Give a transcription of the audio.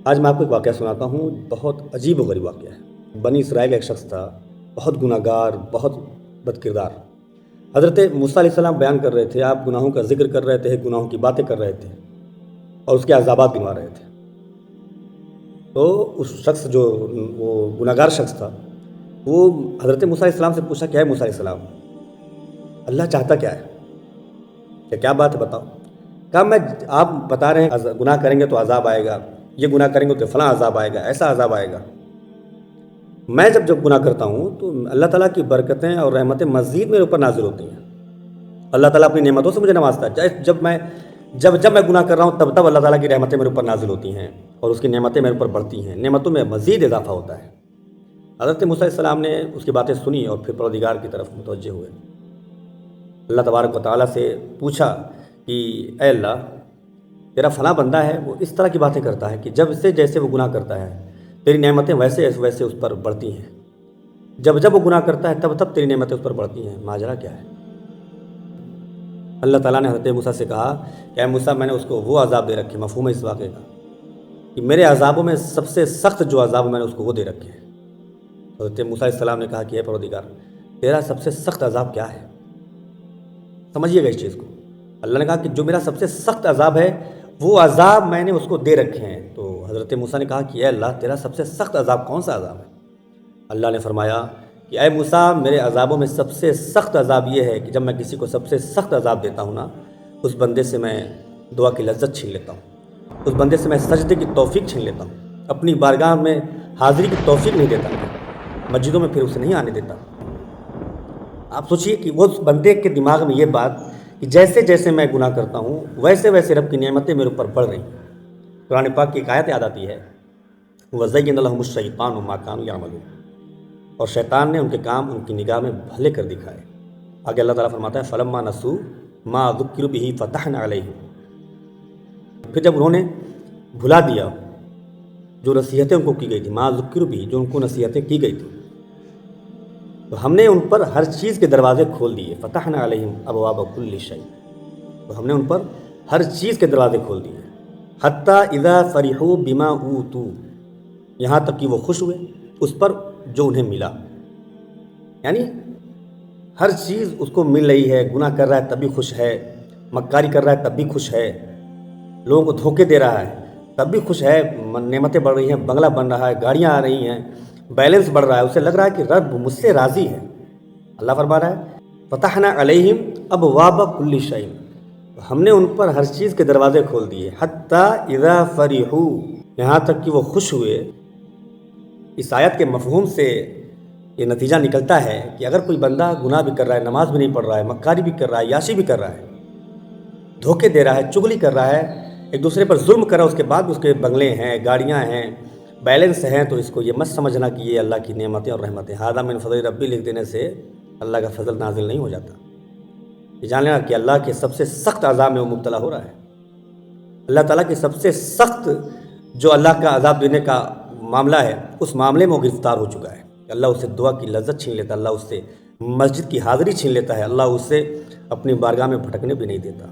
آج میں آپ کو ایک واقعہ سناتا ہوں، بہت عجیب و غریب واقعہ ہے۔ بنی اسرائیل کا ایک شخص تھا، بہت گناہ گار، بہت بد کردار۔ حضرت موسیٰ علیہ السلام بیان کر رہے تھے، آپ گناہوں کا ذکر کر رہے تھے، گناہوں کی باتیں کر رہے تھے اور اس کے عذابات گنوا رہے تھے۔ تو اس شخص جو وہ گناہ گار شخص تھا، وہ حضرت موسیٰ علیہ السلام سے پوچھا، کیا ہے موسیٰ علیہ السلام، اللہ چاہتا کیا ہے؟ کیا بات ہے بتاؤ؟ کہا میں آپ بتا رہے ہیں گناہ کریں گے تو عذاب آئے گا، یہ گناہ کریں گے تو فلاں عذاب آئے گا، ایسا عذاب آئے گا۔ میں جب گناہ کرتا ہوں تو اللہ تعالیٰ کی برکتیں اور رحمتیں مزید میرے اوپر نازل ہوتی ہیں۔ اللہ تعالیٰ اپنی نعمتوں سے مجھے نوازتا ہے۔ جب میں گناہ کر رہا ہوں تب اللہ تعالیٰ کی رحمتیں میرے اوپر نازل ہوتی ہیں اور اس کی نعمتیں میرے اوپر بڑھتی ہیں، نعمتوں میں مزید اضافہ ہوتا ہے۔ حضرت موسیٰ علیہ السلام نے اس کی باتیں سنی اور پھر پروردگار کی طرف متوجہ ہوئے۔ اللہ تبارک و تعالیٰ سے پوچھا کہ اے اللہ، تیرا فلاں بندہ ہے، وہ اس طرح کی باتیں کرتا ہے کہ جب سے جیسے وہ گناہ کرتا ہے تیری نعمتیں ویسے اس پر بڑھتی ہیں، جب وہ گناہ کرتا ہے تب تیری نعمتیں اس پر بڑھتی ہیں، ماجرا کیا ہے؟ اللہ تعالیٰ نے حضرت موسیٰ سے کہا کہ اے موسیٰ، میں نے اس کو وہ عذاب دے رکھے، مفہوم ہے اس واقعے کا کہ میرے عذابوں میں سب سے سخت جو عذاب میں نے اس کو وہ دے رکھے ہیں۔ حضرت موسیٰ علیہ السلام نے کہا کہ اے پروردگار، تیرا سب سے سخت عذاب کیا ہے؟ سمجھیے گا اس چیز کو۔ اللہ نے کہا کہ جو میرا سب سے سخت عذاب ہے وہ عذاب میں نے اس کو دے رکھے ہیں۔ تو حضرت موسیٰ نے کہا کہ اے اللہ، تیرا سب سے سخت عذاب کون سا عذاب ہے؟ اللہ نے فرمایا کہ اے موسیٰ، میرے عذابوں میں سب سے سخت عذاب یہ ہے کہ جب میں کسی کو سب سے سخت عذاب دیتا ہوں نا، اس بندے سے میں دعا کی لذت چھین لیتا ہوں، اس بندے سے میں سجدے کی توفیق چھین لیتا ہوں، اپنی بارگاہ میں حاضری کی توفیق نہیں دیتا، مسجدوں میں پھر اسے نہیں آنے دیتا۔ آپ سوچئے کہ وہ بندے کے دماغ میں یہ بات کہ جیسے جیسے میں گناہ کرتا ہوں ویسے رب کی نعمتیں میرے اوپر بڑھ رہی ہیں۔ قرآن پاک کی ایک آیت یاد آتی ہے، وَزَيَّنَ لَهُمُ الشَّيْطَانُ مَا كَانُوا يَعْمَلُونَ، اور شیطان نے ان کے کام ان کی نگاہ میں بھلے کر دکھائے۔ آگے اللہ تعالیٰ فرماتا ہے فَلَمَّا نَسُوا مَا ذُكِّرُوا بِهِ فَتَحْنَا عَلَيْهِمْ، پھر جب انہوں نے بھلا دیا جو نصیحتیں ان کو کی گئی تھی، مَا ذُكِّرُوا بِهِ، جو ان کو نصیحتیں کی گئی تھی، تو ہم نے ان پر ہر چیز کے دروازے کھول دیے، فتحنا علیہم ابواب کل شیء، تو ہم نے ان پر ہر چیز کے دروازے کھول دیے، حتی اذا فرحوا بما اوتوا، یہاں تک کہ وہ خوش ہوئے اس پر جو انہیں ملا۔ یعنی ہر چیز اس کو مل رہی ہے، گناہ کر رہا ہے تب بھی خوش ہے، مکاری کر رہا ہے تب بھی خوش ہے، لوگوں کو دھوکے دے رہا ہے تب بھی خوش ہے، نعمتیں بڑھ رہی ہیں، بنگلہ بن رہا ہے، گاڑیاں آ رہی ہیں، بیلنس بڑھ رہا ہے، اسے لگ رہا ہے کہ رب مجھ سے راضی ہے۔ اللہ فرما رہا ہے فتحنا علیہم ابواب کل شیء، ہم نے ان پر ہر چیز کے دروازے کھول دیے، حتی اذا فرحوا، یہاں تک کہ وہ خوش ہوئے۔ اس آیت کے مفہوم سے یہ نتیجہ نکلتا ہے کہ اگر کوئی بندہ گناہ بھی کر رہا ہے، نماز بھی نہیں پڑھ رہا ہے، مکاری بھی کر رہا ہے، یاشی بھی کر رہا ہے، دھوکے دے رہا ہے، چغلی کر رہا ہے، ایک دوسرے پر ظلم کر رہا ہے، اس کے بعد بھی اس کے بنگلے ہیں، گاڑیاں ہیں، بیلنس ہیں، تو اس کو یہ مت سمجھنا کہ یہ اللہ کی نعمتیں اور رحمتیں، ھذا من فضل ربی لکھ دینے سے اللہ کا فضل نازل نہیں ہو جاتا۔ یہ جان لینا کہ اللہ کے سب سے سخت عذاب میں وہ مبتلا ہو رہا ہے۔ اللہ تعالیٰ کی سب سے سخت جو اللہ کا عذاب دینے کا معاملہ ہے، اس معاملے میں وہ گرفتار ہو چکا ہے۔ اللہ اس سے دعا کی لذت چھین لیتا ہے، اللہ اس سے مسجد کی حاضری چھین لیتا ہے، اللہ اس سے اپنی بارگاہ میں بھٹکنے بھی نہیں دیتا۔